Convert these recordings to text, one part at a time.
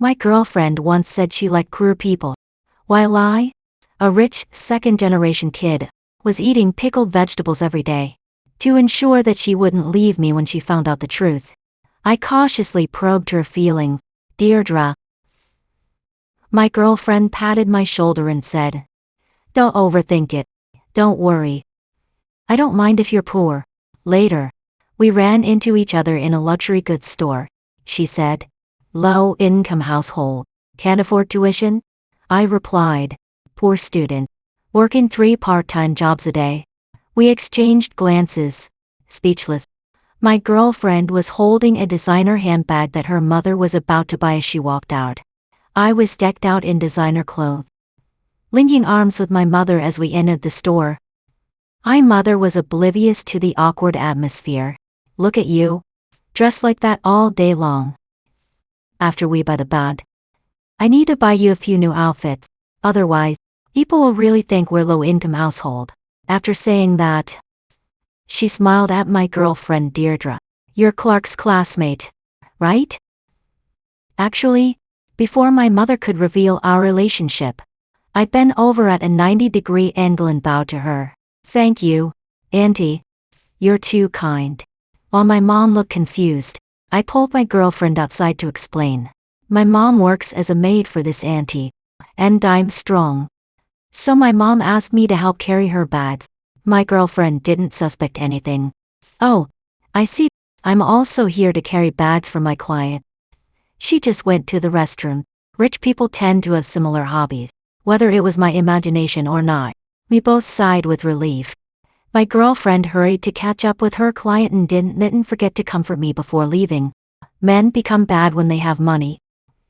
My girlfriend once said she liked queer people, while I, a rich, second-generation kid, was eating pickled vegetables every day. To ensure that she wouldn't leave me when she found out the truth, I cautiously probed her feeling. Deirdre. My girlfriend patted my shoulder and said, "Don't overthink it. Don't worry. I don't mind if you're poor." Later, we ran into each other in a luxury goods store. She said, "Low-income household. Can't afford tuition?" I replied, "Poor student. Working 3 part-time jobs a day." We exchanged glances, speechless. My girlfriend was holding a designer handbag that her mother was about to buy as she walked out. I was decked out in designer clothes, linking arms with my mother as we entered the store. My mother was oblivious to the awkward atmosphere. "Look at you, dressed like that all day long." After we buy the bag, "I need to buy you a few new outfits, otherwise, people will really think we're low-income household." After saying that, she smiled at my girlfriend Deirdre. "You're Clark's classmate, right?" Actually, before my mother could reveal our relationship, I bent over at a 90-degree angle and bowed to her. "Thank you, Auntie. You're too kind." While my mom looked confused, I pulled my girlfriend outside to explain. "My mom works as a maid for this auntie, and I'm strong. So my mom asked me to help carry her bags." My girlfriend didn't suspect anything. "Oh, I see. I'm also here to carry bags for my client." She just went to the restroom. Rich people tend to have similar hobbies. Whether it was my imagination or not, we both sighed with relief. My girlfriend hurried to catch up with her client and didn't forget to comfort me before leaving. "Men become bad when they have money.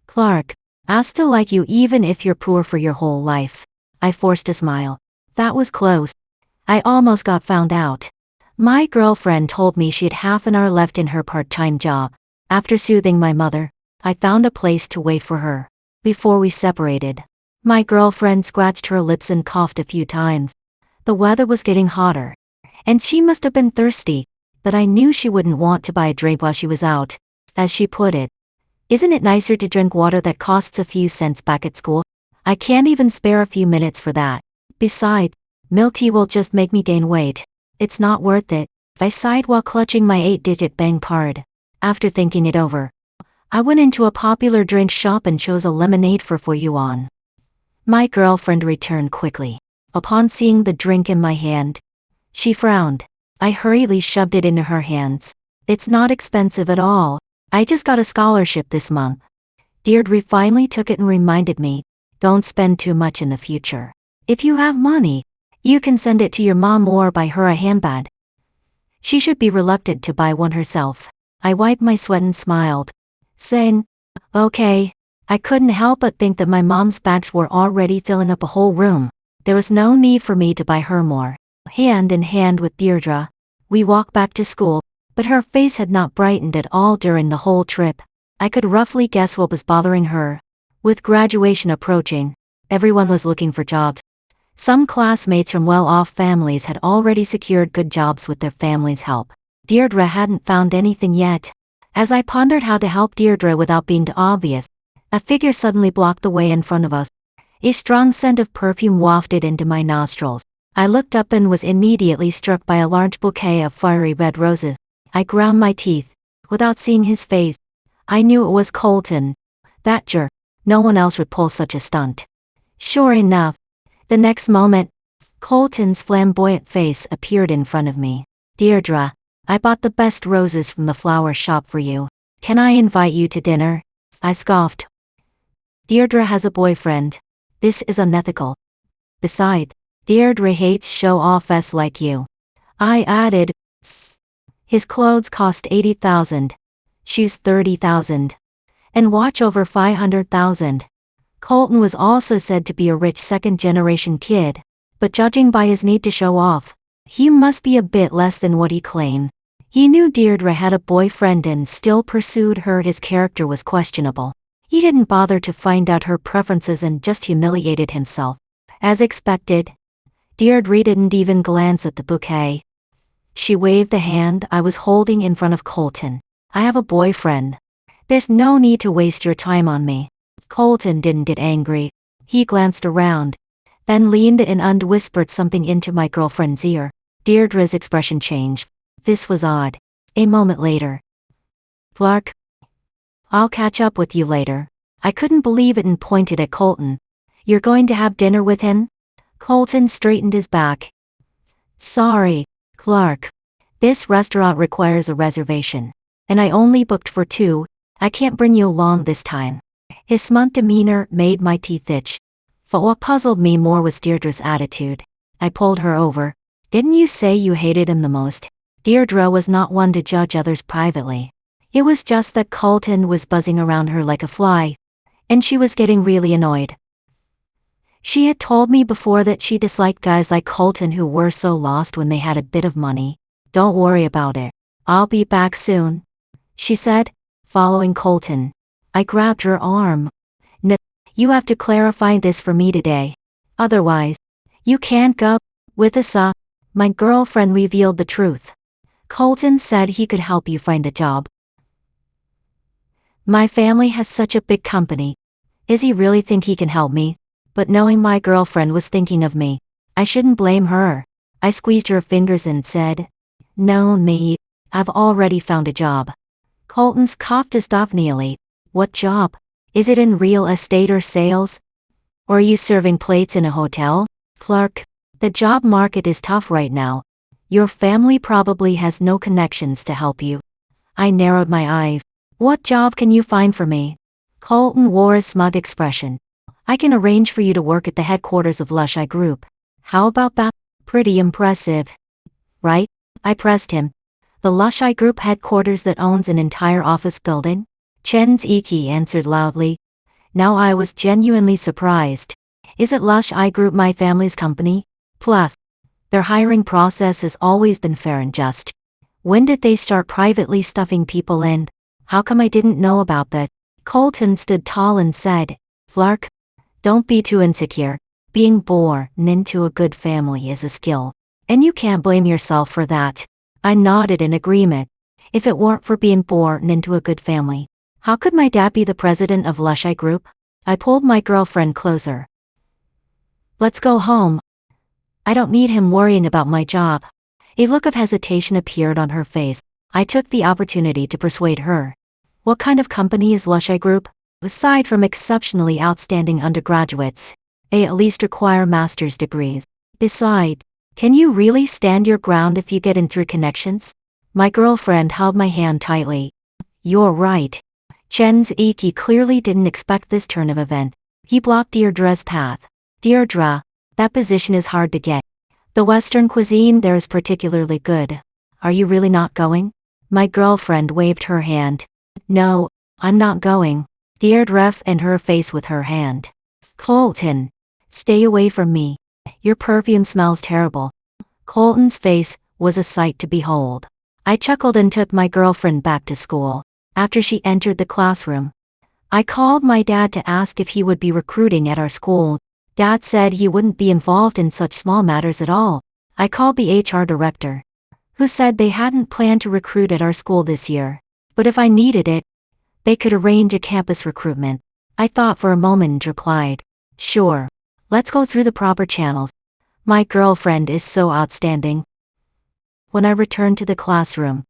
Clark, I still like you even if you're poor for your whole life." I forced a smile. "That was close. I almost got found out." My girlfriend told me she had half an hour left in her part-time job. After soothing my mother, I found a place to wait for her. Before we separated, my girlfriend scratched her lips and coughed a few times. The weather was getting hotter, and she must have been thirsty, but I knew she wouldn't want to buy a drink while she was out. As she put it, "Isn't it nicer to drink water that costs a few cents back at school? I can't even spare a few minutes for that. Besides, milk tea will just make me gain weight. It's not worth it." I sighed while clutching my 8-digit bank card. After thinking it over, I went into a popular drink shop and chose a lemonade for yuan. My girlfriend returned quickly. Upon seeing the drink in my hand, she frowned. I hurriedly shoved it into her hands. "It's not expensive at all. I just got a scholarship this month." Deirdre finally took it and reminded me, "Don't spend too much in the future. If you have money, you can send it to your mom or buy her a handbag. She should be reluctant to buy one herself." I wiped my sweat and smiled, saying, "Okay." I couldn't help but think that my mom's bags were already filling up a whole room. There was no need for me to buy her more. Hand in hand with Deirdre, we walked back to school, but her face had not brightened at all during the whole trip. I could roughly guess what was bothering her. With graduation approaching, everyone was looking for jobs. Some classmates from well-off families had already secured good jobs with their family's help. Deirdre hadn't found anything yet. As I pondered how to help Deirdre without being too obvious, a figure suddenly blocked the way in front of us. A strong scent of perfume wafted into my nostrils. I looked up and was immediately struck by a large bouquet of fiery red roses. I ground my teeth. Without seeing his face, I knew it was Colton. That jerk. No one else would pull such a stunt. Sure enough, the next moment, Colton's flamboyant face appeared in front of me. "Deirdre, I bought the best roses from the flower shop for you. Can I invite you to dinner?" I scoffed. "Deirdre has a boyfriend. This is unethical. Besides, Deirdre hates show-offs like you." I added, "His clothes cost $80,000, shoes $30,000, and watch over $500,000. Colton was also said to be a rich second-generation kid, but judging by his need to show off, he must be a bit less than what he claimed." He knew Deirdre had a boyfriend and still pursued her. His character was questionable. He didn't bother to find out her preferences and just humiliated himself. As expected, Deirdre didn't even glance at the bouquet. She waved the hand I was holding in front of Colton. "I have a boyfriend. There's no need to waste your time on me." Colton didn't get angry. He glanced around, then leaned in and whispered something into my girlfriend's ear. Deirdre's expression changed. This was odd. A moment later. Clark, I'll catch up with you later. I couldn't believe it and pointed at Colton. You're going to have dinner with him? Colton straightened his back. Sorry, Clark. This restaurant requires a reservation, and I only booked for 2. I can't bring you along this time. His smug demeanor made my teeth itch. But what puzzled me more was Deirdre's attitude. I pulled her over. Didn't you say you hated him the most? Deirdre was not one to judge others privately. It was just that Colton was buzzing around her like a fly, and she was getting really annoyed. She had told me before that she disliked guys like Colton who were so lost when they had a bit of money. Don't worry about it. I'll be back soon, she said, following Colton. I grabbed her arm. No, you have to clarify this for me today. Otherwise, you can't go with us. My girlfriend revealed the truth. Colton said he could help you find a job. My family has such a big company. Does he really think he can help me? But knowing my girlfriend was thinking of me, I shouldn't blame her. I squeezed her fingers and said, No, me. I've already found a job. Colton's coughed dysphonically. What job? Is it in real estate or sales? Or are you serving plates in a hotel? Clark, the job market is tough right now. Your family probably has no connections to help you. I narrowed my eyes. What job can you find for me? Colton wore a smug expression. I can arrange for you to work at the headquarters of Lush Eye Group. How about that? Pretty impressive. Right? I pressed him. The Lush Eye Group headquarters that owns an entire office building? Chen's Iki answered loudly. Now I was genuinely surprised. Is it Lush Eye Group my family's company? Plus, their hiring process has always been fair and just. When did they start privately stuffing people in? How come I didn't know about that? Colton stood tall and said, Clark, don't be too insecure. Being born into a good family is a skill, and you can't blame yourself for that. I nodded in agreement. If it weren't for being born into a good family, how could my dad be the president of Lush Eye Group? I pulled my girlfriend closer. Let's go home. I don't need him worrying about my job. A look of hesitation appeared on her face. I took the opportunity to persuade her. What kind of company is Lush Eye Group? Aside from exceptionally outstanding undergraduates, they at least require master's degrees. Besides, can you really stand your ground if you get in through connections? My girlfriend held my hand tightly. You're right. Chen's Iki clearly didn't expect this turn of event. He blocked Deirdre's path. Deirdre, that position is hard to get. The Western cuisine there is particularly good. Are you really not going? My girlfriend waved her hand. No, I'm not going. Deirdre and her face with her hand. Colton, stay away from me. Your perfume smells terrible. Colton's face was a sight to behold. I chuckled and took my girlfriend back to school. After she entered the classroom, I called my dad to ask if he would be recruiting at our school. Dad said he wouldn't be involved in such small matters at all. I called the HR director, who said they hadn't planned to recruit at our school this year, but if I needed it, they could arrange a campus recruitment. I thought for a moment and replied, Sure. Let's go through the proper channels. My girlfriend is so outstanding. When I returned to the classroom,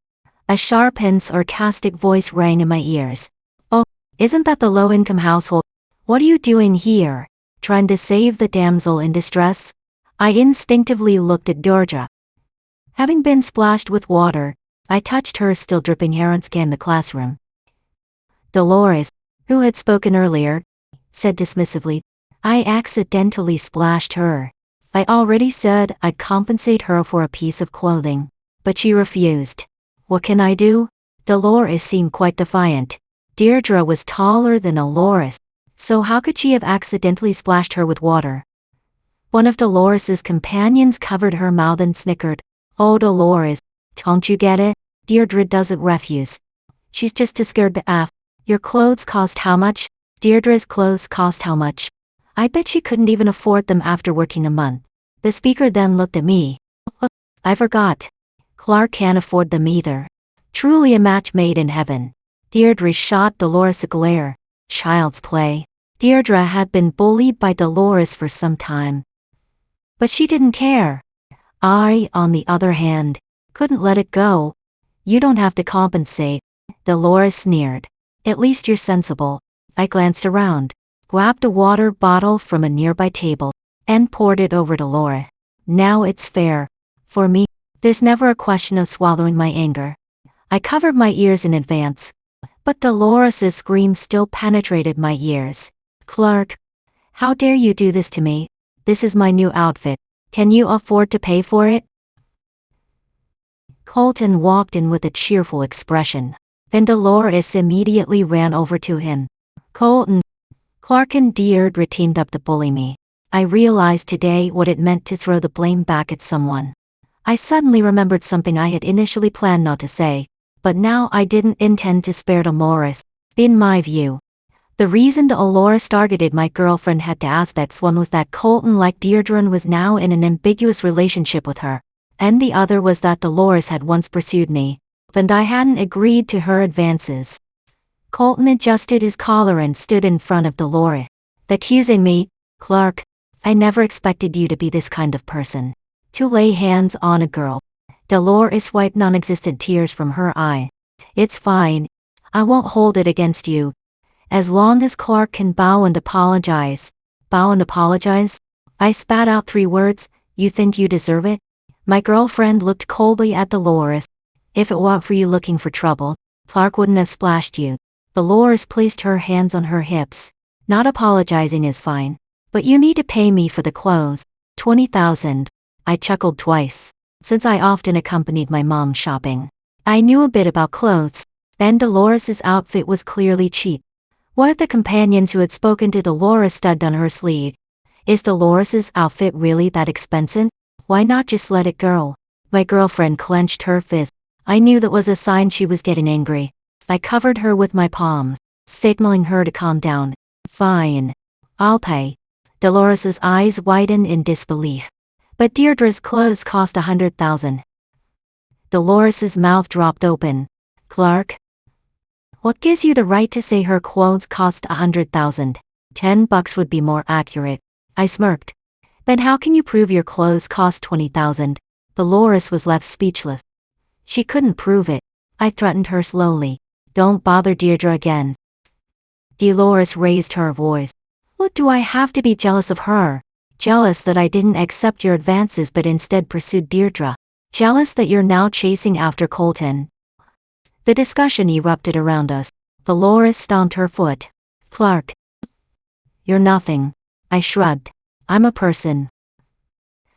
a sharp and sarcastic voice rang in my ears. Oh, isn't that the low-income household? What are you doing here? Trying to save the damsel in distress? I instinctively looked at Deirdre. Having been splashed with water, I touched her still dripping hair and scanned the classroom. Dolores, who had spoken earlier, said dismissively, I accidentally splashed her. I already said I'd compensate her for a piece of clothing, but she refused. What can I do? Dolores seemed quite defiant. Deirdre was taller than Dolores, so how could she have accidentally splashed her with water? One of Dolores's companions covered her mouth and snickered. Oh Dolores, don't you get it? Deirdre doesn't refuse. She's just too scared to ask. Your clothes cost how much? Deirdre's clothes cost how much? I bet she couldn't even afford them after working a month. The speaker then looked at me. I forgot. Clark can't afford them either. Truly a match made in heaven. Deirdre shot Dolores a glare. Child's play. Deirdre had been bullied by Dolores for some time. But she didn't care. I, on the other hand, couldn't let it go. You don't have to compensate, Dolores sneered. At least you're sensible. I glanced around, grabbed a water bottle from a nearby table, and poured it over Dolores. Now it's fair. For me, there's never a question of swallowing my anger. I covered my ears in advance, but Dolores's scream still penetrated my ears. Clark, how dare you do this to me? This is my new outfit. Can you afford to pay for it? Colton walked in with a cheerful expression. Then Dolores immediately ran over to him. Colton. Clark and Deirdre teamed up to bully me. I realized today what it meant to throw the blame back at someone. I suddenly remembered something I had initially planned not to say, but now I didn't intend to spare Dolores. In my view, the reason Dolores targeted my girlfriend had two aspects. One was that Colton liked Deirdre and was now in an ambiguous relationship with her, and the other was that Dolores had once pursued me, and I hadn't agreed to her advances. Colton adjusted his collar and stood in front of Dolores. Accusing me, Clark, I never expected you to be this kind of person. To lay hands on a girl. Dolores wiped non-existent tears from her eye. It's fine. I won't hold it against you. As long as Clark can bow and apologize. Bow and apologize? I spat out 3 words. You think you deserve it? My girlfriend looked coldly at Dolores. If it weren't for you looking for trouble, Clark wouldn't have splashed you. Dolores placed her hands on her hips. Not apologizing is fine. But you need to pay me for the clothes. 20,000. I chuckled twice. Since I often accompanied my mom shopping, I knew a bit about clothes, and Dolores's outfit was clearly cheap. One of the companions who had spoken to Dolores studied on her sleeve. Is Dolores's outfit really that expensive? Why not just let it go? My girlfriend clenched her fist. I knew that was a sign she was getting angry. I covered her with my palms, signaling her to calm down. Fine. I'll pay. Dolores's eyes widened in disbelief. But Deirdre's clothes cost 100,000. Dolores's mouth dropped open. Clark? What gives you the right to say her clothes cost 100,000? $10 would be more accurate. I smirked. But how can you prove your clothes cost 20,000? Dolores was left speechless. She couldn't prove it. I threatened her slowly. Don't bother Deirdre again. Dolores raised her voice. What do I have to be jealous of her? Jealous that I didn't accept your advances but instead pursued Deirdre. Jealous that you're now chasing after Colton. The discussion erupted around us. Dolores stomped her foot. Clark. You're nothing. I shrugged. I'm a person.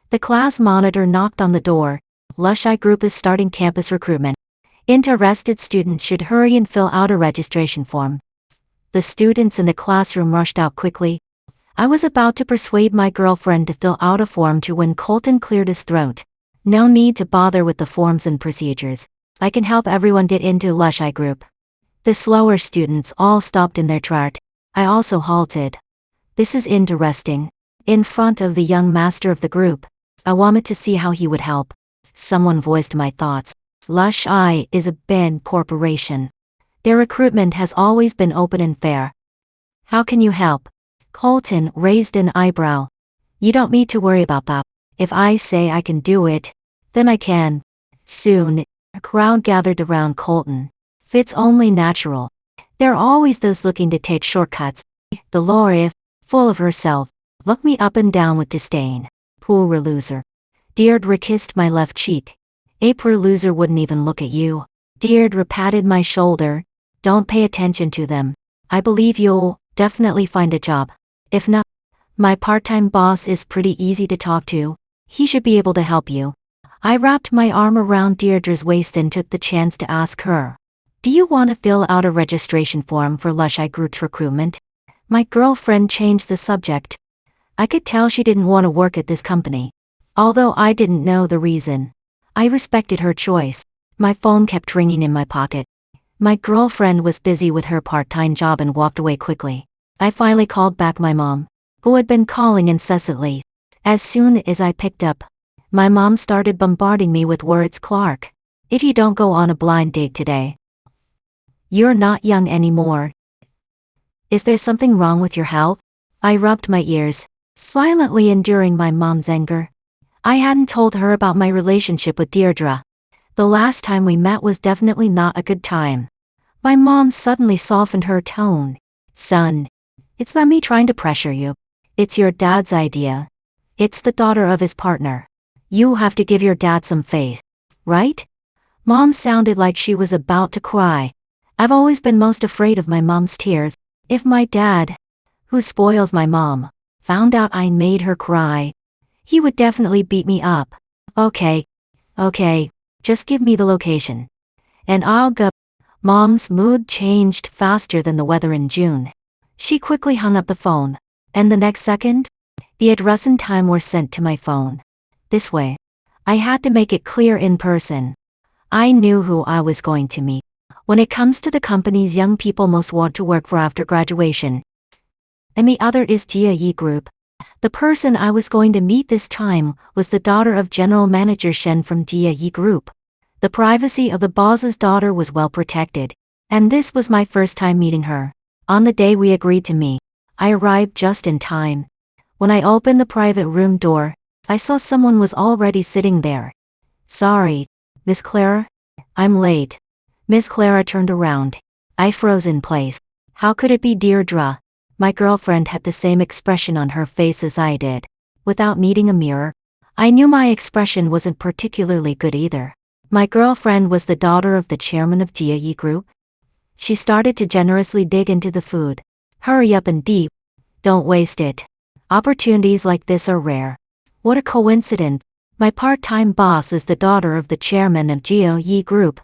The class monitor knocked on the door. Lush-I Group is starting campus recruitment. Interested students should hurry and fill out a registration form. The students in the classroom rushed out quickly. I was about to persuade my girlfriend to fill out a form too when Colton cleared his throat. No need to bother with the forms and procedures. I can help everyone get into Lush-I Group. The slower students all stopped in their chart. I also halted. This is interesting. In front of the young master of the group. I wanted to see how he would help. Someone voiced my thoughts. Lush-I is a big corporation. Their recruitment has always been open and fair. How can you help? Colton raised an eyebrow. You don't need to worry about that. If I say I can do it, then I can. Soon, a crowd gathered around Colton. It's only natural. There are always those looking to take shortcuts. Dolores, full of herself, looked me up and down with disdain. Poor loser. Deirdre kissed my left cheek. A poor loser wouldn't even look at you. Deirdre patted my shoulder. Don't pay attention to them. I believe you'll definitely find a job. If not, my part-time boss is pretty easy to talk to. He should be able to help you. I wrapped my arm around Deirdre's waist and took the chance to ask her. Do you want to fill out a registration form for Lush-I Group's recruitment? My girlfriend changed the subject. I could tell she didn't want to work at this company. Although I didn't know the reason. I respected her choice. My phone kept ringing in my pocket. My girlfriend was busy with her part-time job and walked away quickly. I finally called back my mom, who had been calling incessantly. As soon as I picked up, my mom started bombarding me with words. Clark, if you don't go on a blind date today, you're not young anymore. Is there something wrong with your health? I rubbed my ears, silently enduring my mom's anger. I hadn't told her about my relationship with Deirdre. The last time we met was definitely not a good time. My mom suddenly softened her tone. Son, it's not me trying to pressure you. It's your dad's idea. It's the daughter of his partner. You have to give your dad some faith, right? Mom sounded like she was about to cry. I've always been most afraid of my mom's tears. If my dad, who spoils my mom, found out I made her cry, he would definitely beat me up. Okay, just give me the location. And I'll go. Mom's mood changed faster than the weather in June. She quickly hung up the phone, and the next second, the address and time were sent to my phone. This way, I had to make it clear in person. I knew who I was going to meet. When it comes to the companies young people most want to work for after graduation, and the other is Ieat Group. The person I was going to meet this time was the daughter of General Manager Shen from Ieat Group. The privacy of the boss's daughter was well protected, and this was my first time meeting her. On the day we agreed to meet, I arrived just in time. When I opened the private room door, I saw someone was already sitting there. Sorry, Miss Clara, I'm late. Miss Clara turned around. I froze in place. How could it be Deirdre? My girlfriend had the same expression on her face as I did. Without needing a mirror, I knew my expression wasn't particularly good either. My girlfriend was the daughter of the chairman of Ieat Group. She started to generously dig into the food. Hurry up and deep. Don't waste it. Opportunities like this are rare. What a coincidence. My part-time boss is the daughter of the chairman of Ieat Group.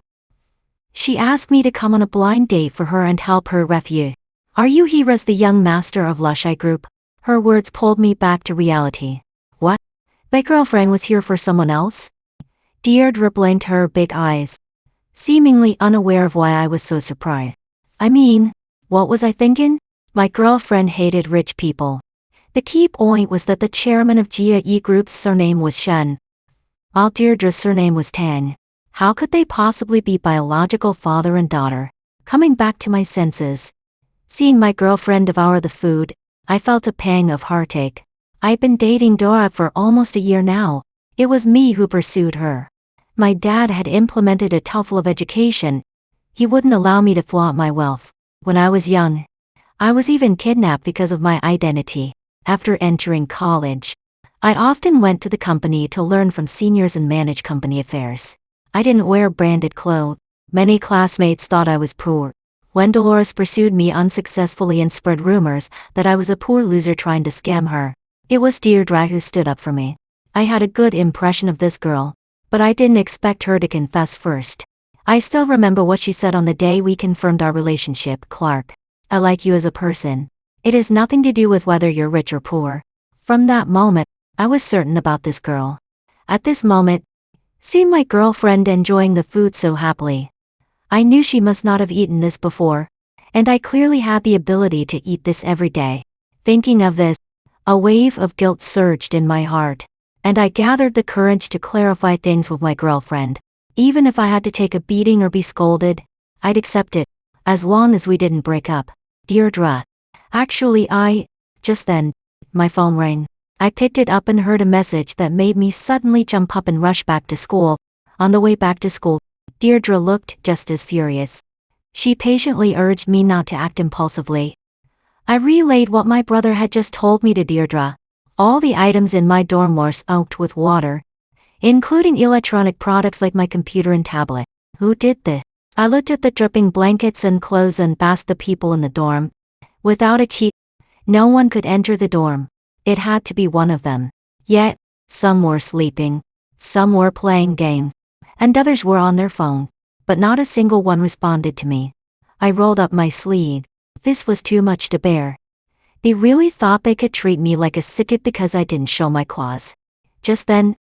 She asked me to come on a blind date for her and help her refugee. Are you here as the young master of Ieat Group? Her words pulled me back to reality. What? My girlfriend was here for someone else? Deirdre blinked her big eyes, seemingly unaware of why I was so surprised. I mean, what was I thinking? My girlfriend hated rich people. The key point was that the chairman of Ieat Group's surname was Shen, while Deirdre's surname was Tang. How could they possibly be biological father and daughter? Coming back to my senses, seeing my girlfriend devour the food, I felt a pang of heartache. I'd been dating Dora for almost a year now. It was me who pursued her. My dad had implemented a tough of education. He wouldn't allow me to flaunt my wealth. When I was young, I was even kidnapped because of my identity. After entering college, I often went to the company to learn from seniors and manage company affairs. I didn't wear branded clothes. Many classmates thought I was poor. When Dolores pursued me unsuccessfully and spread rumors that I was a poor loser trying to scam her, it was Deirdre who stood up for me. I had a good impression of this girl, but I didn't expect her to confess first. I still remember what she said on the day we confirmed our relationship. Clark, I like you as a person. It has nothing to do with whether you're rich or poor. From that moment, I was certain about this girl. At this moment, seeing my girlfriend enjoying the food so happily, I knew she must not have eaten this before, and I clearly had the ability to eat this every day. Thinking of this, a wave of guilt surged in my heart, and I gathered the courage to clarify things with my girlfriend. Even if I had to take a beating or be scolded, I'd accept it, as long as we didn't break up. Deirdre. Just then, my phone rang. I picked it up and heard a message that made me suddenly jump up and rush back to school. On the way back to school, Deirdre looked just as furious. She patiently urged me not to act impulsively. I relayed what my brother had just told me to Deirdre. All the items in my dorm were soaked with water, including electronic products like my computer and tablet. Who did this? I looked at the dripping blankets and clothes and asked the people in the dorm. Without a key, no one could enter the dorm. It had to be one of them. Yet, some were sleeping, some were playing games, and others were on their phone. But not a single one responded to me. I rolled up my sleeve. This was too much to bear. They really thought they could treat me like a sicket because I didn't show my claws. Just then,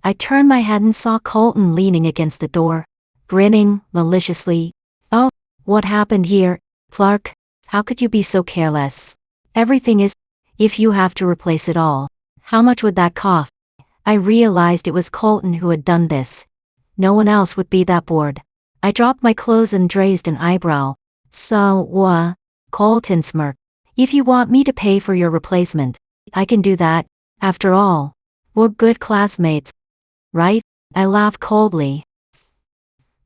I turned my head and saw Colton leaning against the door, grinning maliciously. Oh, what happened here, Clark? How could you be so careless? Everything is. If you have to replace it all, how much would that cost? I realized it was Colton who had done this. No one else would be that bored. I dropped my clothes and raised an eyebrow. So, Colton smirked. If you want me to pay for your replacement, I can do that. After all, we're good classmates, right? I laughed coldly.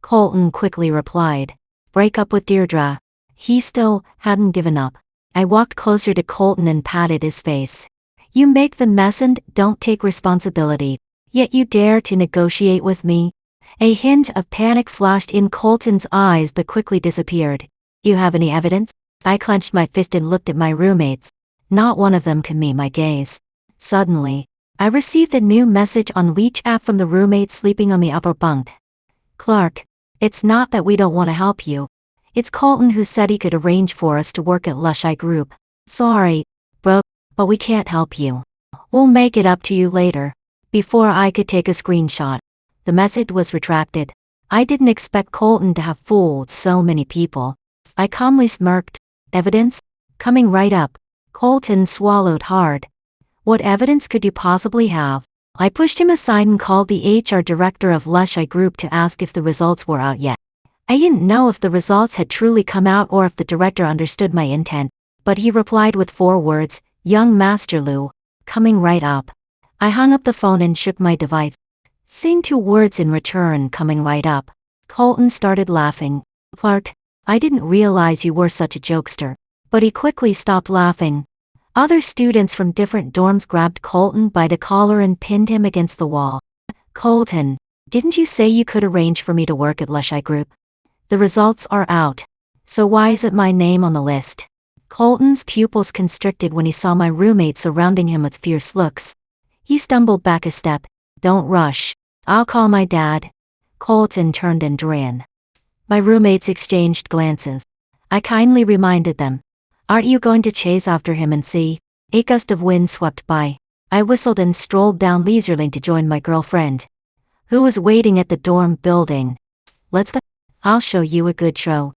Colton quickly replied. Break up with Deirdre. He still hadn't given up. I walked closer to Colton and patted his face. You make the mess and don't take responsibility, yet you dare to negotiate with me? A hint of panic flashed in Colton's eyes but quickly disappeared. You have any evidence? I clenched my fist and looked at my roommates. Not one of them could meet my gaze. Suddenly, I received a new message on WeChat from the roommate sleeping on the upper bunk. Clark, it's not that we don't want to help you. It's Colton who said he could arrange for us to work at Ieat Group. Sorry, bro, but we can't help you. We'll make it up to you later. Before I could take a screenshot, the message was retracted. I didn't expect Colton to have fooled so many people. I calmly smirked. Evidence? Coming right up. Colton swallowed hard. What evidence could you possibly have? I pushed him aside and called the HR director of Ieat Group to ask if the results were out yet. I didn't know if the results had truly come out or if the director understood my intent, but he replied with 4 words, Young Master Lou, coming right up. I hung up the phone and shook my device. Saying 2 words in return, coming right up. Colton started laughing. Clark, I didn't realize you were such a jokester. But he quickly stopped laughing. Other students from different dorms grabbed Colton by the collar and pinned him against the wall. Colton, didn't you say you could arrange for me to work at Ieat Group? The results are out. So why is it my name on the list? Colton's pupils constricted when he saw my roommate surrounding him with fierce looks. He stumbled back a step. Don't rush. I'll call my dad. Colton turned and ran. My roommates exchanged glances. I kindly reminded them. Aren't you going to chase after him and see? A gust of wind swept by. I whistled and strolled down leisurely to join my girlfriend, who was waiting at the dorm building. Let's go. I'll show you a good show.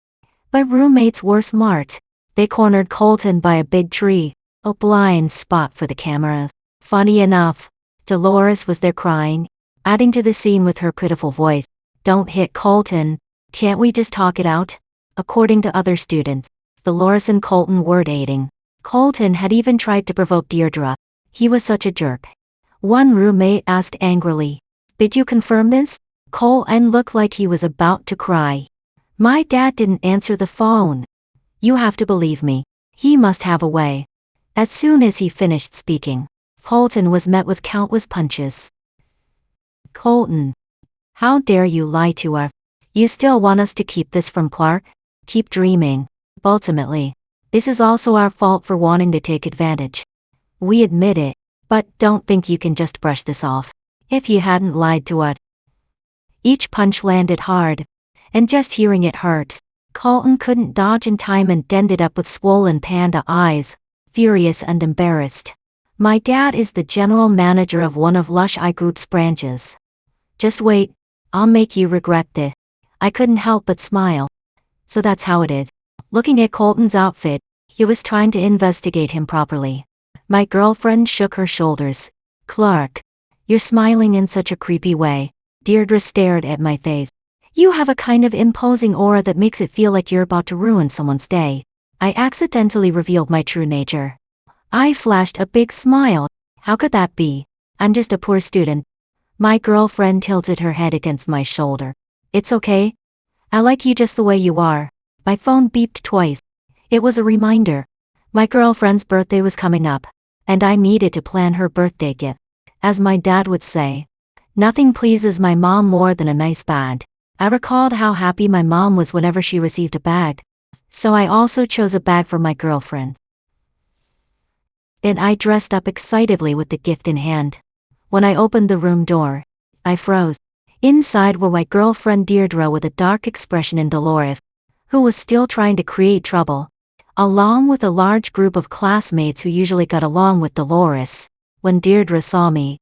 My roommates were smart. They cornered Colton by a big tree, a blind spot for the camera. Funny enough, Dolores was there crying, adding to the scene with her pitiful voice. Don't hit Colton. Can't we just talk it out? According to other students, Dolores and Colton were dating. Colton had even tried to provoke Deirdre. He was such a jerk. One roommate asked angrily, Did you confirm this? Colton looked like he was about to cry. My dad didn't answer the phone. You have to believe me. He must have a way. As soon as he finished speaking, Colton was met with countless punches. Colton, how dare you lie to us? You still want us to keep this from Clark? Keep dreaming. Ultimately, this is also our fault for wanting to take advantage. We admit it, but don't think you can just brush this off. If you hadn't lied to us. Each punch landed hard, and just hearing it hurt. Colton couldn't dodge in time and ended up with swollen panda eyes, furious and embarrassed. My dad is the general manager of one of Ieat Group's branches. Just wait, I'll make you regret this. I couldn't help but smile. So that's how it is. Looking at Colton's outfit, he was trying to investigate him properly. My girlfriend shook her shoulders. Clark, you're smiling in such a creepy way. Deirdre stared at my face. You have a kind of imposing aura that makes it feel like you're about to ruin someone's day. I accidentally revealed my true nature. I flashed a big smile. How could that be? I'm just a poor student. My girlfriend tilted her head against my shoulder. It's okay. I like you just the way you are. My phone beeped twice. It was a reminder. My girlfriend's birthday was coming up, and I needed to plan her birthday gift. As my dad would say, nothing pleases my mom more than a nice bag. I recalled how happy my mom was whenever she received a bag. So I also chose a bag for my girlfriend. And I dressed up excitedly with the gift in hand. When I opened the room door, I froze. Inside were my girlfriend Deirdre with a dark expression and Dolores, who was still trying to create trouble, along with a large group of classmates who usually got along with Dolores. When Deirdre saw me,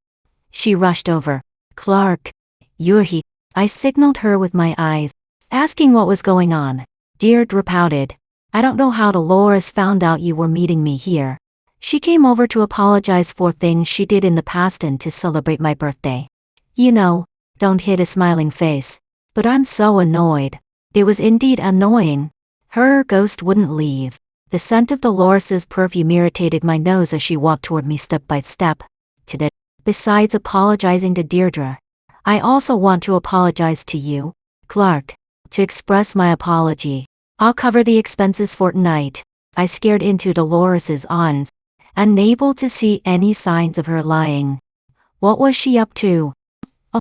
she rushed over. Clark, you're he. I signaled her with my eyes, asking what was going on. Deirdre pouted. I don't know how Dolores found out you were meeting me here. She came over to apologize for things she did in the past and to celebrate my birthday. You know, don't hit a smiling face. But I'm so annoyed. It was indeed annoying. Her ghost wouldn't leave. The scent of Dolores's perfume irritated my nose as she walked toward me step by step. Today, besides apologizing to Deirdre, I also want to apologize to you, Clark. To express my apology, I'll cover the expenses for tonight. I stared into Dolores's eyes, unable to see any signs of her lying. What was she up to? Oh,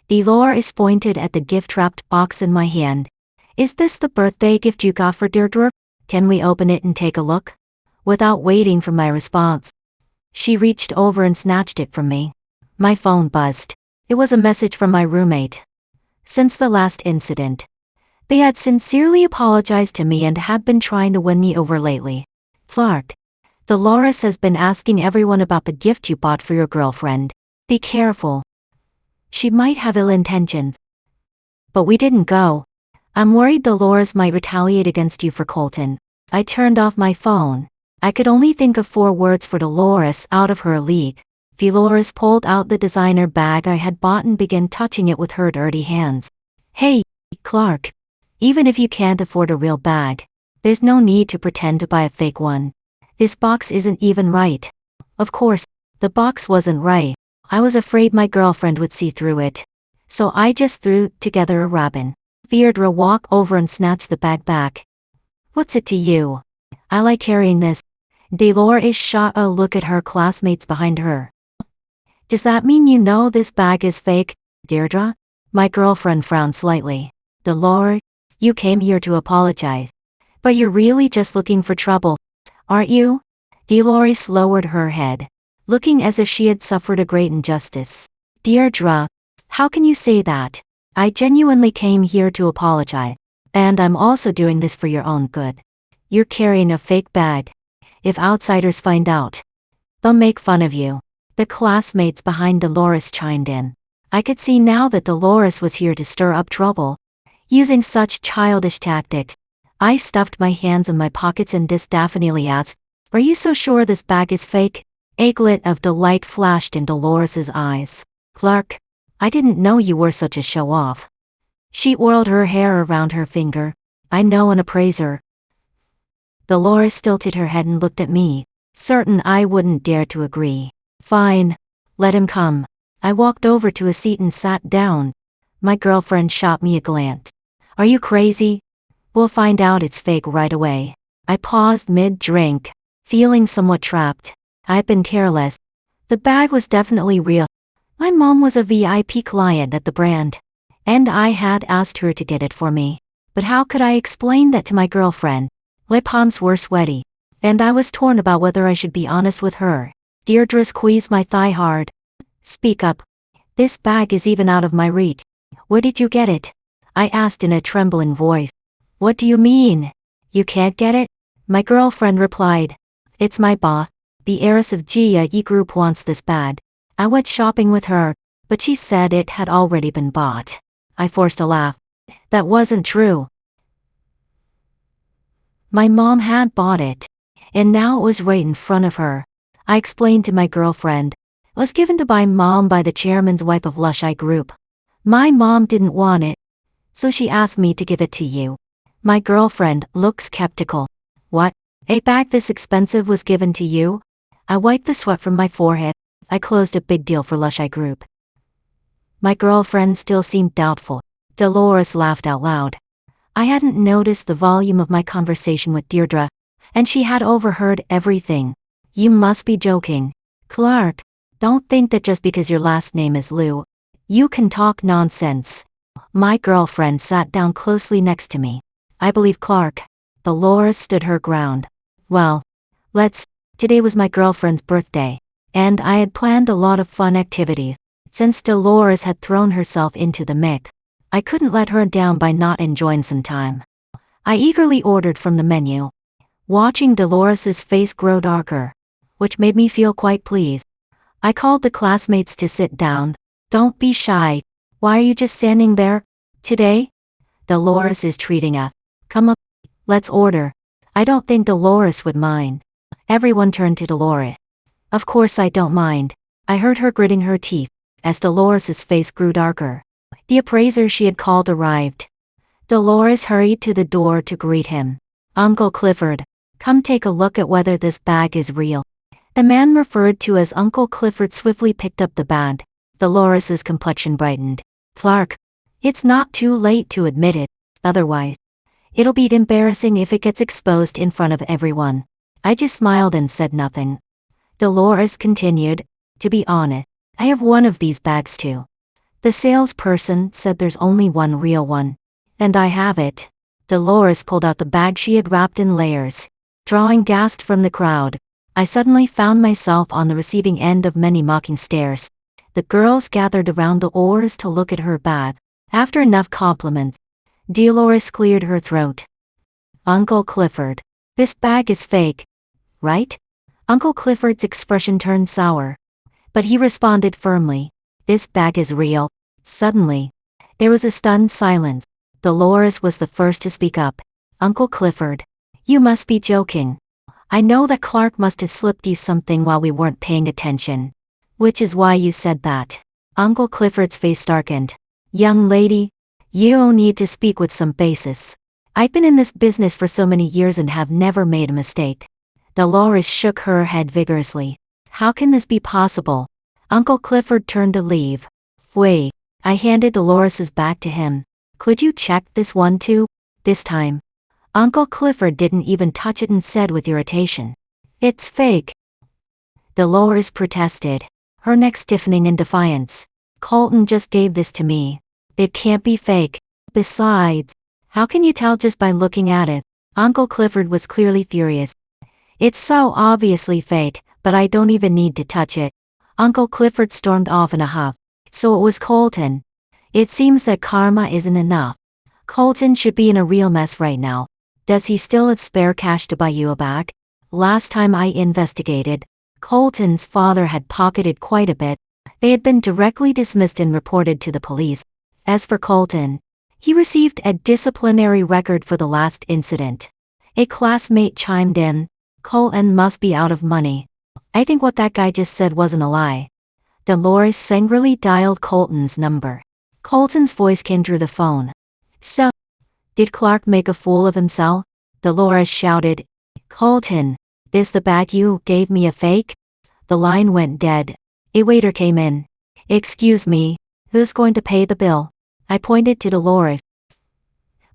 Dolores pointed at the gift-wrapped box in my hand. Is this the birthday gift you got for Deirdre? Can we open it and take a look? Without waiting for my response, she reached over and snatched it from me. My phone buzzed. It was a message from my roommate. Since the last incident, they had sincerely apologized to me and had been trying to win me over lately. Clark, Dolores has been asking everyone about the gift you bought for your girlfriend. Be careful. She might have ill intentions. But we didn't go. I'm worried Dolores might retaliate against you for Colton. I turned off my phone. I could only think of 4 words for Dolores out of her league. Dolores pulled out the designer bag I had bought and began touching it with her dirty hands. Hey, Clark. Even if you can't afford a real bag, there's no need to pretend to buy a fake one. This box isn't even right. Of course, the box wasn't right. I was afraid my girlfriend would see through it. So I just threw together a ribbon. Deirdre walked over and snatched the bag back. What's it to you? I like carrying this. Dolores shot a look at her classmates behind her. Does that mean you know this bag is fake, Deirdre? My girlfriend frowned slightly. Dolores, you came here to apologize. But you're really just looking for trouble, aren't you? Dolores lowered her head, looking as if she had suffered a great injustice. Deirdre, how can you say that? I genuinely came here to apologize. And I'm also doing this for your own good. You're carrying a fake bag. If outsiders find out, they'll make fun of you. The classmates behind Dolores chimed in. I could see now that Dolores was here to stir up trouble. Using such childish tactics, I stuffed my hands in my pockets and disdainfully asked, Are you so sure this bag is fake? A glint of delight flashed in Dolores's eyes. Clark, I didn't know you were such a show-off. She whirled her hair around her finger. I know an appraiser. Dolores tilted her head and looked at me, certain I wouldn't dare to agree. Fine. Let him come. I walked over to a seat and sat down. My girlfriend shot me a glance. Are you crazy? We'll find out it's fake right away. I paused mid-drink, feeling somewhat trapped. I'd been careless. The bag was definitely real. My mom was a VIP client at the brand, and I had asked her to get it for me. But how could I explain that to my girlfriend? My palms were sweaty, and I was torn about whether I should be honest with her. Deirdre squeezed my thigh hard. Speak up. This bag is even out of my reach. Where did you get it? I asked in a trembling voice. What do you mean? You can't get it? My girlfriend replied. It's my boss. The heiress of Ieat Group wants this bag. I went shopping with her, but she said it had already been bought. I forced a laugh. That wasn't true. My mom had bought it, and now it was right in front of her. I explained to my girlfriend. It was given to my mom by the chairman's wife of Ieat Group. My mom didn't want it, so she asked me to give it to you. My girlfriend looked skeptical. What? A bag this expensive was given to you? I wiped the sweat from my forehead. I closed a big deal for Ieat Group. My girlfriend still seemed doubtful. Dolores laughed out loud. I hadn't noticed the volume of my conversation with Deirdre, and she had overheard everything. You must be joking. Clark, don't think that just because your last name is Liu, you can talk nonsense. My girlfriend sat down closely next to me. I believe Clark. Dolores stood her ground. Well, today was my girlfriend's birthday, and I had planned a lot of fun activities. Since Dolores had thrown herself into the mix, I couldn't let her down by not enjoying some time. I eagerly ordered from the menu, watching Dolores's face grow darker, which made me feel quite pleased. I called the classmates to sit down. Don't be shy. Why are you just standing there? Today? Dolores is treating us. Come up. Let's order. I don't think Dolores would mind. Everyone turned to Dolores. Of course I don't mind. I heard her gritting her teeth as Dolores's face grew darker. The appraiser she had called arrived. Dolores hurried to the door to greet him. Uncle Clifford. Come take a look at whether this bag is real. The man referred to as Uncle Clifford swiftly picked up the bag. Dolores's complexion brightened. Clark, it's not too late to admit it, otherwise, it'll be embarrassing if it gets exposed in front of everyone. I just smiled and said nothing. Dolores continued, to be honest, I have one of these bags too. The salesperson said there's only one real one. And I have it. Dolores pulled out the bag she had wrapped in layers. Drawing gasps from the crowd, I suddenly found myself on the receiving end of many mocking stares. The girls gathered around Dolores to look at her bag. After enough compliments, Dolores cleared her throat. Uncle Clifford, this bag is fake, right? Uncle Clifford's expression turned sour. But he responded firmly, this bag is real. Suddenly, there was a stunned silence. Dolores was the first to speak up. Uncle Clifford, you must be joking. I know that Clark must have slipped you something while we weren't paying attention. Which is why you said that. Uncle Clifford's face darkened. Young lady, you need to speak with some basis. I've been in this business for so many years and have never made a mistake. Dolores shook her head vigorously. How can this be possible? Uncle Clifford turned to leave. Wait. I handed Dolores's bag to him. Could you check this one too? This time, Uncle Clifford didn't even touch it and said with irritation, it's fake. Dolores protested, her neck stiffening in defiance. Colton just gave this to me. It can't be fake. Besides, how can you tell just by looking at it? Uncle Clifford was clearly furious. It's so obviously fake, but I don't even need to touch it. Uncle Clifford stormed off in a huff. So it was Colton. It seems that karma isn't enough. Colton should be in a real mess right now. Does he still have spare cash to buy you a bag? Last time I investigated, Colton's father had pocketed quite a bit. They had been directly dismissed and reported to the police. As for Colton, he received a disciplinary record for the last incident. A classmate chimed in, Colton must be out of money. I think what that guy just said wasn't a lie. Dolores angrily dialed Colton's number. Colton's voice came through the phone. So, did Clark make a fool of himself? Dolores shouted. Colton, is the bag you gave me a fake? The line went dead. A waiter came in. Excuse me, who's going to pay the bill? I pointed to Dolores.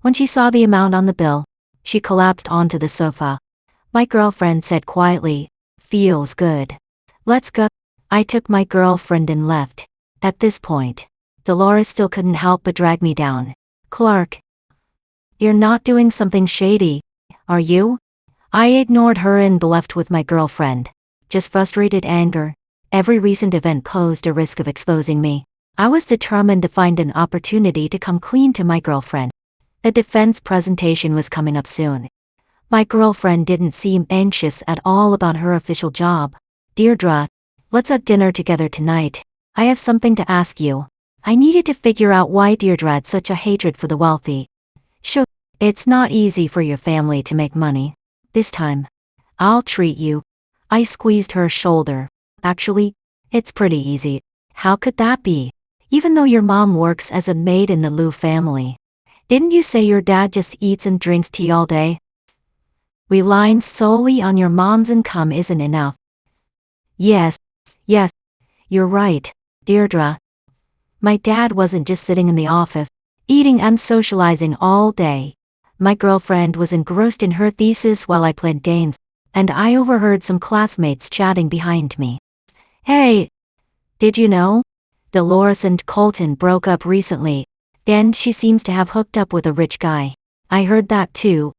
When she saw the amount on the bill, she collapsed onto the sofa. My girlfriend said quietly, feels good. Let's go. I took my girlfriend and left. At this point, Dolores still couldn't help but drag me down. Clark, you're not doing something shady, are you? I ignored her and left with my girlfriend. Just frustrated anger. Every recent event posed a risk of exposing me. I was determined to find an opportunity to come clean to my girlfriend. A defense presentation was coming up soon. My girlfriend didn't seem anxious at all about her official job. Deirdre, let's have dinner together tonight. I have something to ask you. I needed to figure out why Deirdre had such a hatred for the wealthy. Sure, it's not easy for your family to make money. This time, I'll treat you. I squeezed her shoulder. Actually, it's pretty easy. How could that be? Even though your mom works as a maid in the Liu family. Didn't you say your dad just eats and drinks tea all day? Relying solely on your mom's income isn't enough. Yes, you're right, Deirdre. My dad wasn't just sitting in the office, eating and socializing all day. My girlfriend was engrossed in her thesis while I played games, and I overheard some classmates chatting behind me. Hey, did you know? Dolores and Colton broke up recently, and she seems to have hooked up with a rich guy. I heard that too.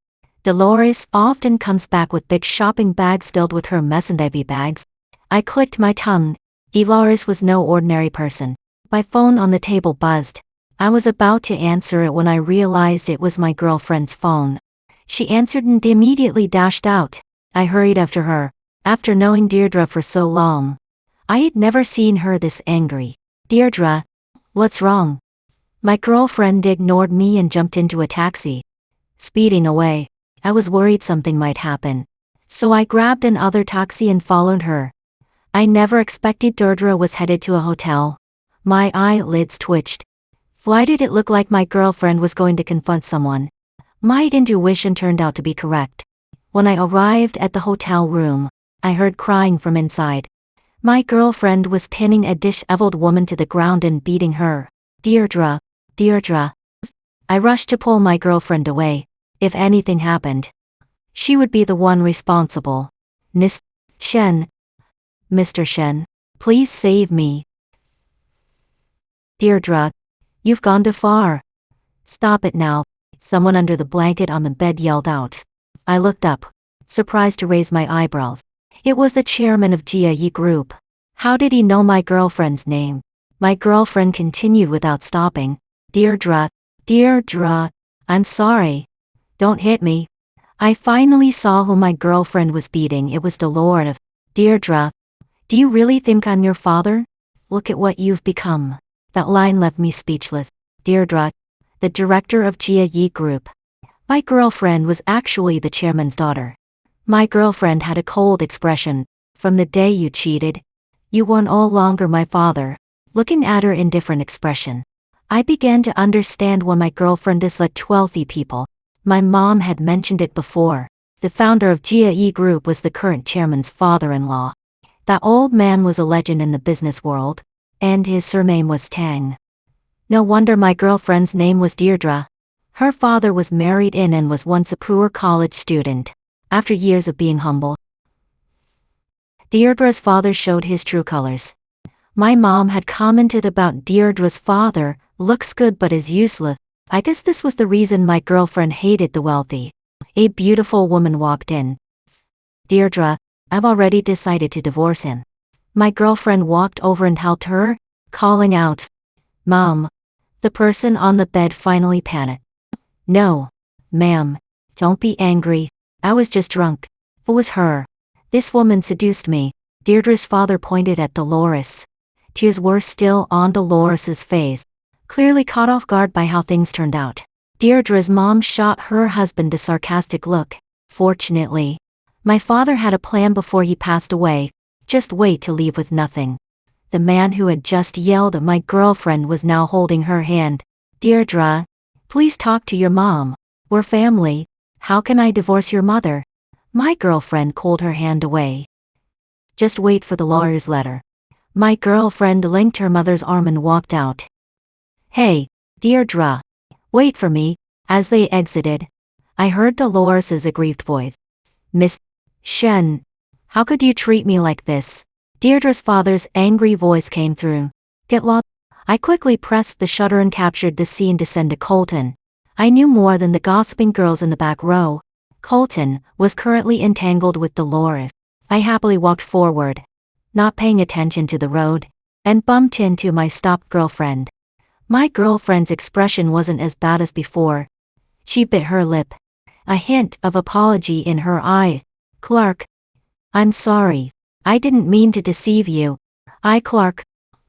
Dolores often comes back with big shopping bags filled with her Messendivy bags. I clicked my tongue. Dolores was no ordinary person. My phone on the table buzzed. I was about to answer it when I realized it was my girlfriend's phone. She answered and immediately dashed out. I hurried after her. After knowing Deirdre for so long, I had never seen her this angry. Deirdre, what's wrong? My girlfriend ignored me and jumped into a taxi. Speeding away, I was worried something might happen. So I grabbed another taxi and followed her. I never expected Deirdre was headed to a hotel. My eyelids twitched. Why did it look like my girlfriend was going to confront someone? My intuition turned out to be correct. When I arrived at the hotel room, I heard crying from inside. My girlfriend was pinning a disheveled woman to the ground and beating her. Deirdre, Deirdre. I rushed to pull my girlfriend away. If anything happened, she would be the one responsible. Miss Shen. Mr. Shen, please save me. Deirdre, you've gone too far. Stop it now, someone under the blanket on the bed yelled out. I looked up, surprised to raise my eyebrows. It was the chairman of Ieat Group. How did he know my girlfriend's name? My girlfriend continued without stopping. Deirdre, Deirdre, I'm sorry. Don't hit me. I finally saw who my girlfriend was beating. It was Dolores. Deirdre, do you really think I'm your father? Look at what you've become. That line left me speechless. Deirdre, the director of Ieat Group. My girlfriend was actually the chairman's daughter. My girlfriend had a cold expression. From the day you cheated, you were no longer my father. Looking at her indifferent expression, I began to understand why my girlfriend disliked wealthy people. My mom had mentioned it before. The founder of Ieat Group was the current chairman's father-in-law. That old man was a legend in the business world, and his surname was Tang. No wonder my girlfriend's name was Deirdre. Her father was married in and was once a poor college student. After years of being humble, Deirdre's father showed his true colors. My mom had commented about Deirdre's father, looks good but is useless. I guess this was the reason my girlfriend hated the wealthy. A beautiful woman walked in. Deirdre, I've already decided to divorce him. My girlfriend walked over and helped her, calling out, Mom. The person on the bed finally panicked. No, ma'am, don't be angry. I was just drunk. It was her. This woman seduced me. Deirdre's father pointed at Dolores. Tears were still on Dolores's face, clearly caught off guard by how things turned out. Deirdre's mom shot her husband a sarcastic look. Fortunately, my father had a plan before he passed away. Just wait to leave with nothing. The man who had just yelled at my girlfriend was now holding her hand. Deirdre, please talk to your mom. We're family. How can I divorce your mother? My girlfriend pulled her hand away. Just wait for the lawyer's letter. My girlfriend linked her mother's arm and walked out. Hey, Deirdre, wait for me. As they exited, I heard Dolores's aggrieved voice. Miss Shen, how could you treat me like this? Deirdre's father's angry voice came through. Get lost. I quickly pressed the shutter and captured the scene to send to Colton. I knew more than the gossiping girls in the back row. Colton was currently entangled with Dolores. I happily walked forward, not paying attention to the road, and bumped into my stopped girlfriend. My girlfriend's expression wasn't as bad as before. She bit her lip, a hint of apology in her eye. Clark, I'm sorry. I didn't mean to deceive you. Clark,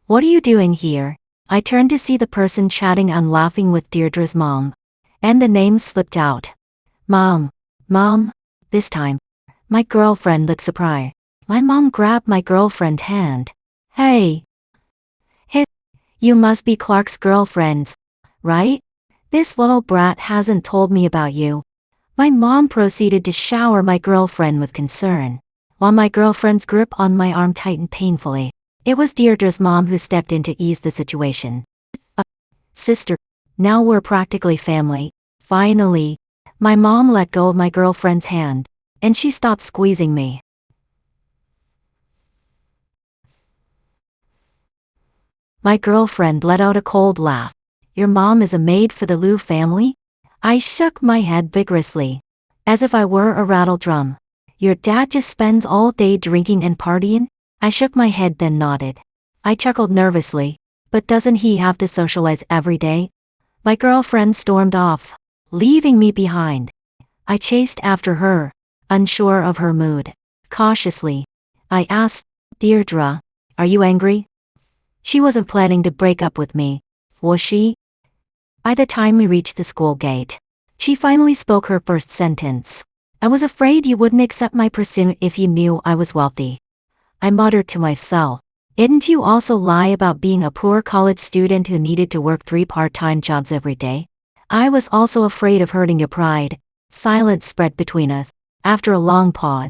what are you doing here? I turned to see the person chatting and laughing with Deirdre's mom, and the name slipped out. Mom. This time, my girlfriend looked surprised. My mom grabbed my girlfriend's hand. Hey, you must be Clark's girlfriend, right? This little brat hasn't told me about you. My mom proceeded to shower my girlfriend with concern, while my girlfriend's grip on my arm tightened painfully. It was Deirdre's mom who stepped in to ease the situation. Sister, now we're practically family. Finally, my mom let go of my girlfriend's hand, and she stopped squeezing me. My girlfriend let out a cold laugh. Your mom is a maid for the Liu family? I shook my head vigorously, as if I were a rattle drum. Your dad just spends all day drinking and partying? I shook my head then nodded. I chuckled nervously. But doesn't he have to socialize every day? My girlfriend stormed off, leaving me behind. I chased after her, unsure of her mood. Cautiously, I asked, Deirdre, are you angry? She wasn't planning to break up with me, was she? By the time we reached the school gate, she finally spoke her first sentence. I was afraid you wouldn't accept my pursuit if you knew I was wealthy. I muttered to myself, didn't you also lie about being a poor college student who needed to work 3 part-time jobs every day? I was also afraid of hurting your pride. Silence spread between us. After a long pause,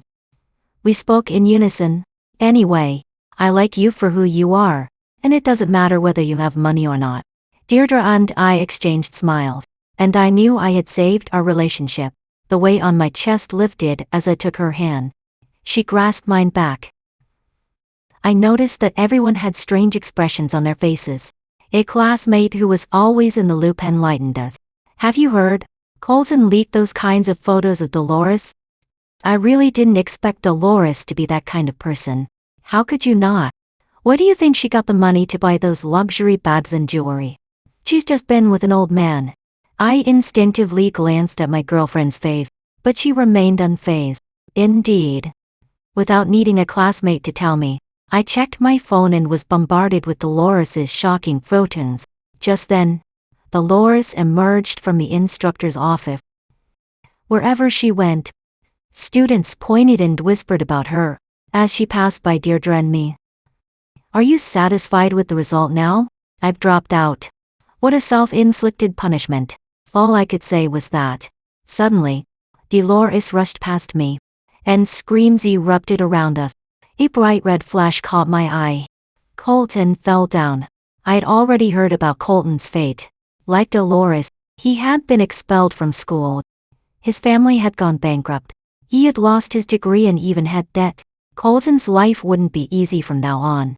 we spoke in unison. Anyway, I like you for who you are, and it doesn't matter whether you have money or not. Deirdre and I exchanged smiles, and I knew I had saved our relationship. The weight on my chest lifted as I took her hand. She grasped mine back. I noticed that everyone had strange expressions on their faces. A classmate who was always in the loop enlightened us. Have you heard? Colton leaked those kinds of photos of Dolores? I really didn't expect Dolores to be that kind of person. How could you not? Where do you think she got the money to buy those luxury bags and jewelry? She's just been with an old man. I instinctively glanced at my girlfriend's face, but she remained unfazed. Indeed. Without needing a classmate to tell me, I checked my phone and was bombarded with Dolores's shocking photos. Just then, Dolores emerged from the instructor's office. Wherever she went, students pointed and whispered about her as she passed by Deirdre and me. Are you satisfied with the result now? I've dropped out. What a self-inflicted punishment. All I could say was that. Suddenly, Dolores rushed past me, and screams erupted around us. A bright red flash caught my eye. Colton fell down. I had already heard about Colton's fate. Like Dolores, he had been expelled from school. His family had gone bankrupt. He had lost his degree and even had debt. Colton's life wouldn't be easy from now on.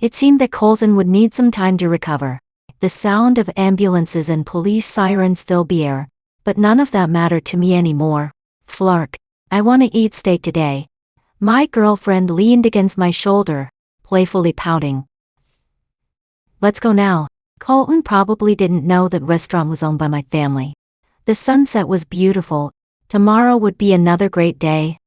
It seemed that Colton would need some time to recover. The sound of ambulances and police sirens filled the air, but none of that mattered to me anymore. Flark, I want to eat steak today. My girlfriend leaned against my shoulder, playfully pouting. Let's go now. Colton probably didn't know that restaurant was owned by my family. The sunset was beautiful. Tomorrow would be another great day.